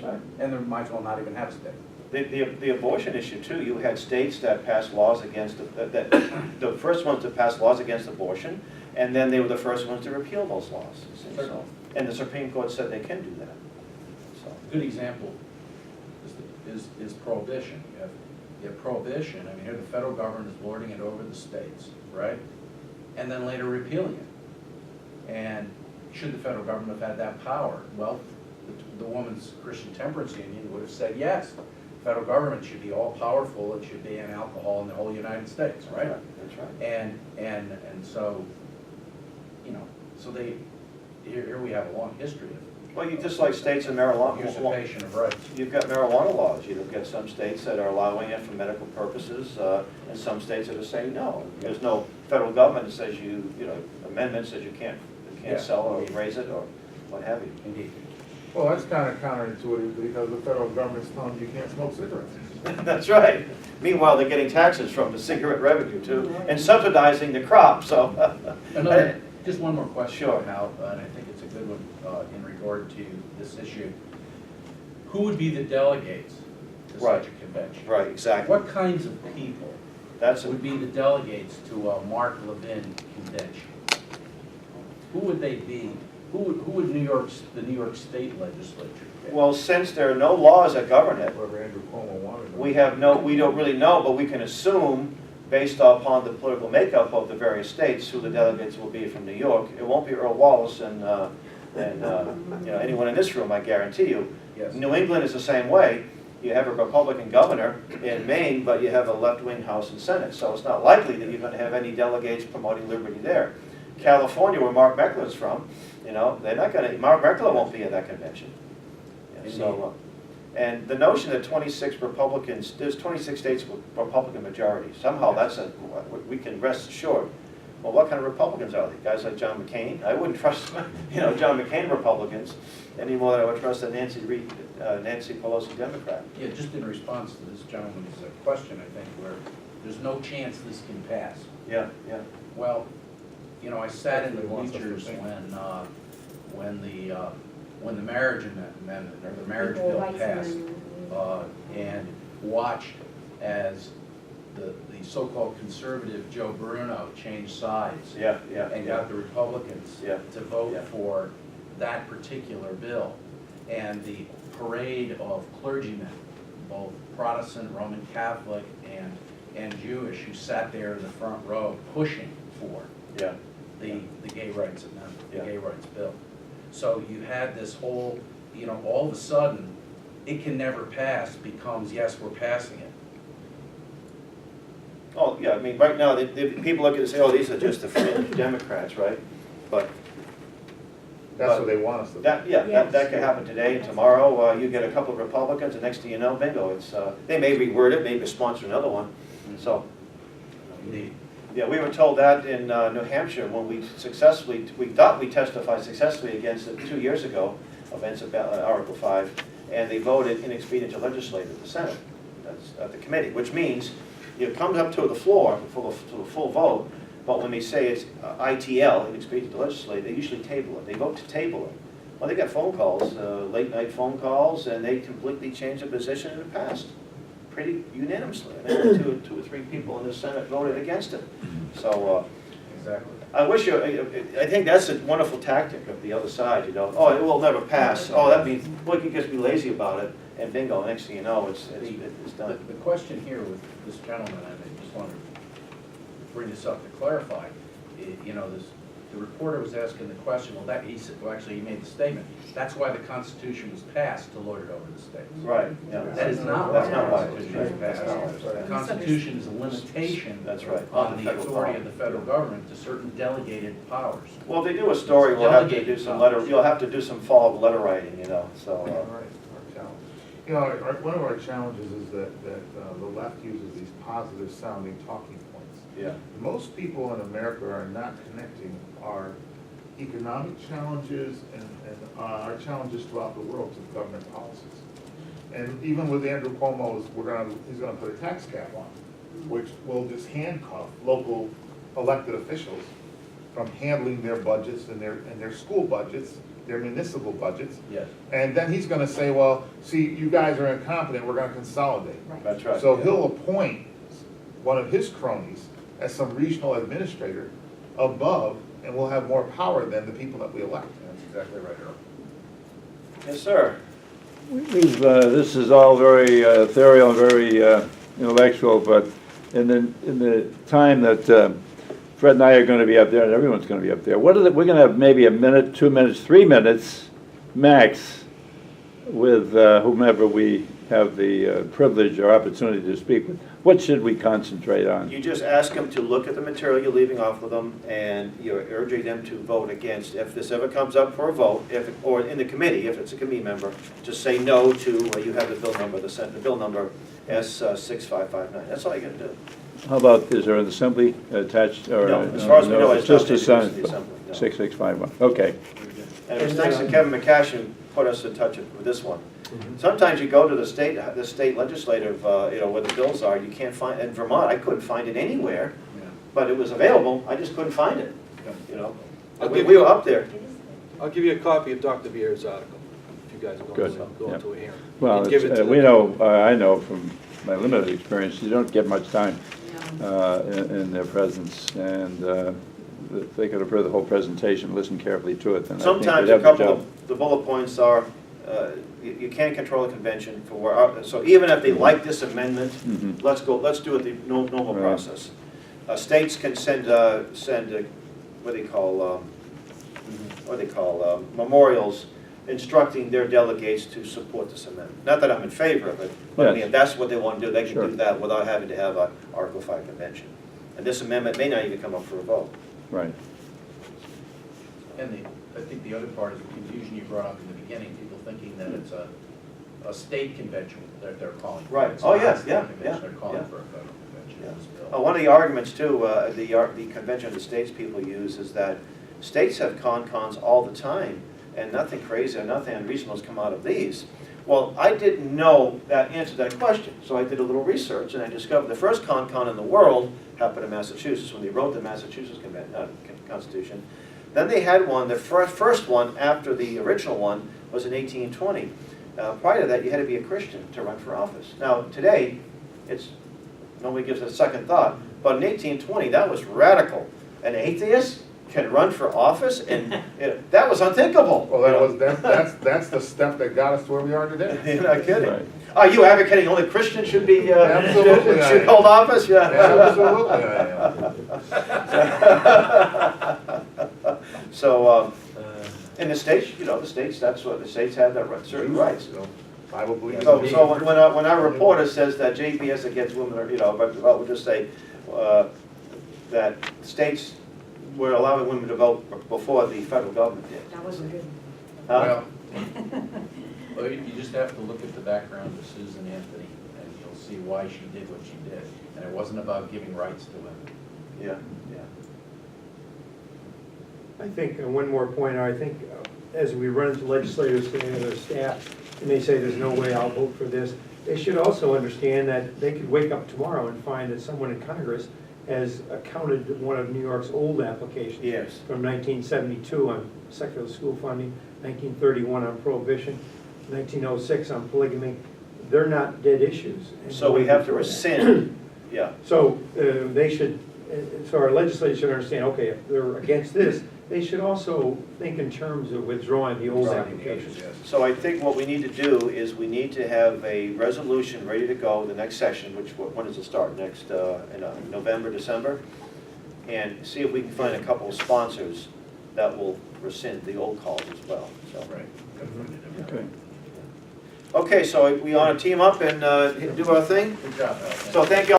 Right. And there might as well not even have a state. The abortion issue too, you had states that passed laws against, the first ones to pass laws against abortion, and then they were the first ones to repeal those laws. So, and the Supreme Court said they can do that. So. A good example is prohibition. You have prohibition, I mean, here the federal government is lording it over the states, right? And then later repealing it. And should the federal government have had that power? Well, the Women's Christian Temperance Union would have said yes. The federal government should be all powerful, it should ban alcohol in the whole United States, right? That's right. And so, you know, so here we have a long history of Well, you just like states and marijuana. usurpation of rights. You've got marijuana laws. You've got some states that are allowing it for medical purposes, and some states that are saying no. There's no federal government that says amendment says you can't sell or raise it or what have you. Indeed. Well, that's kind of counterintuitive because the federal government's telling you can't smoke cigarettes. That's right. Meanwhile, they're getting taxes from the cigarette revenue too, and subsidizing the crop, so. Just one more question, Sure. Hal, and I think it's a good one in regard to this issue. Who would be the delegates to Right. such a convention? Right, exactly. What kinds of people That's would be the delegates to a Mark Levin convention? Who would they be? Who would the New York State legislature pick? well, since there are no laws that govern it, Whatever Andrew Cuomo wanted. we don't really know, but we can assume, based upon the political makeup of the various states, who the delegates will be from New York. It won't be Earl Wallace and anyone in this room, I guarantee you. Yes. New England is the same way. You have a Republican governor in Maine, but you have a left-wing House and Senate, so it's not likely that you're going to have any delegates promoting liberty there. California, where Mark Meckler's from, they're not going to. Mark Meckler won't be at that convention. Yeah, so, and the notion that 26 Republicans, there's 26 states with Republican majority. Somehow that's we can rest assured. Well, what kind of Republicans are they? Guys like John McCain? I wouldn't trust, John McCain Republicans any more than I would trust a Nancy Pelosi Democrat. Yeah, just in response to this gentleman's question, I think, where there's no chance this can pass. Yeah. Well, I sat in the That's what he wants us to bleachers think. when the marriage amendment or the marriage bill passed, and watched as the so-called conservative Joe Bruno changed sides. Yeah. And got the Republicans to vote for that particular bill, and the parade of clergymen, both Protestant, Roman Catholic, and Jewish, who sat there in the front row pushing for the gay rights amendment, the gay rights bill. So you had this whole, all of a sudden, it can never pass becomes, yes, we're passing it. Oh, yeah, I mean, right now, people look at it and say, oh, these are just the fringe Democrats, right? But That's what they want us to do. that could happen today and tomorrow. You get a couple of Republicans, and next thing you know, bingo, it's, they may reword it, maybe sponsor another one. So, Indeed. yeah, we were told that in New Hampshire when we thought we testified successfully against it 2 years ago, against Article 5, and they voted inexpedient to legislate at the Senate, that's at the committee, which means it comes up to the floor to the full vote, but when they say it's ITL, inexpedient to legislate, they usually table it. They vote to table it. Well, they got phone calls, late night phone calls, and they completely changed their position and it passed pretty unanimously. I think two or three people in the Senate voted against it. So Exactly. I think that's a wonderful tactic of the other side, oh, it will never pass. Oh, that means, well, you can just be lazy about it, and bingo, next thing you know, it's done. The question here with this gentleman, and I just wanted to bring this up to clarify, the reporter was asking the question, he said, actually he made the statement, that's why the Constitution was passed to lord it over the states. Right, yeah. That is not That's why not the why. Constitution was passed. The Constitution is a limitation That's right. on the authority of the federal government to certain delegated powers. Well, if they do a story, we'll have to do some you'll have to do some follow-up letter writing, so. Right, our challenge. One of our challenges is that the left uses these positive sounding talking points. Yeah. Most people in America are not connecting our economic challenges and our challenges throughout the world to government policies. And even with Andrew Cuomo, he's gonna put a tax cap on, which will just handcuff local elected officials from handling their budgets and their school budgets their municipal budgets. Yes. And then he's gonna say, well, see, you guys are incompetent, we're gonna consolidate. That's right. So he'll appoint one of his cronies as some regional administrator above, and we'll have more power than the people that we elect. That's exactly right, Earl. Yes, sir. This is all very ethereal and very intellectual, but in the time that Fred and I are going to be up there, and everyone's going to be up there, we're going to have maybe a minute, 2 minutes, 3 minutes max with whomever we have the privilege or opportunity to speak with. What should we concentrate on? You just ask them to look at the material you're leaving off with them, and you're urging them to vote against. If this ever comes up for a vote, or in the committee, if it's a committee member, just say no to, you have the bill number, the bill number S6559. That's all you gotta do. How about, is there an assembly attached? Or No, as far as we know, it's just not a sign. introduced in the assembly, no. 6651, okay. And it was nice that Kevin McCashin put us in touch with this one. Sometimes you go to the state legislative, where the bills are, you can't find, in Vermont, I couldn't find it anywhere, Yeah. but it was available, I just couldn't find it, you know? I'll We give we you- were up there. I'll give you a copy of Dr. Vieira's article, if you guys are Good, going yeah. to a hearing. Well, And give it to we them. know, I know from my limited experience, you don't get much time in their presence, and if they could have heard the whole presentation, listen carefully to it, then I think Sometimes we'd a have the couple job. of the bullet points are, you can't control a convention for where, so even if they like this amendment, Mhm. let's do it the normal Right. process. States can send what they call memorials instructing their delegates to support this amendment. Not that I'm in favor of it, but I mean, Yes. if that's what they want to do, they can Sure. do that without having to have a Article 5 convention. And this amendment may not even come up for a vote. Right, And I think the other part is the confusion you brought up in the beginning, people thinking that it's a state convention that they're calling for. Right. It's Oh, not a yes, state yeah, convention, yeah, They're calling yeah. for a federal convention in this bill. One of the arguments too, the Convention of the States people use is that states have cons all the time, and nothing crazy or nothing unreasonable has come out of these. Well, I didn't know that answer to that question, so I did a little research, and I discovered the first con in the world happened in Massachusetts when they wrote the Massachusetts Constitution. Then they had one, the first one after the original one was in 1820. Prior to that, you had to be a Christian to run for office. Now, today, nobody gives it a second thought, but in 1820, that was radical. An atheist can run for office, and that was unthinkable. Well, that's the step that got us to where we are today. You're not kidding. right. Are you advocating only Christians should be, Absolutely I should am. hold office? Yeah. Absolutely I am. So, in the states, that's what, the states have that certain rights. So, Bible believes. So when our reporter says that JPS against women, but we'll just say that states were allowing women to vote before the federal government did. That wasn't good. Huh? Well, you just have to look at the background of Susan Anthony, and you'll see why she did what she did. And it wasn't about giving rights to women. Yeah, yeah. I think one more point, I think as we run into legislators and their staff, and they say there's no way I'll vote for this, they should also understand that they could wake up tomorrow and find that someone in Congress has accounted one of New York's old applications. Yes. From 1972 on secular school funding, 1931 on prohibition, 1906 on polygamy. They're not dead issues. So we have to rescind, yeah. So they should, so our legislature should understand, okay, if they're against this, they should also think in terms of withdrawing the old applications. So I think what we need to do is we need to have a resolution ready to go the next session, when does it start? Next, in November, December? And see if we can find a couple of sponsors that will rescind the old calls as well, so. Right. Okay. Okay, so we ought to team up and do our thing. Good job, Al. So thank you all.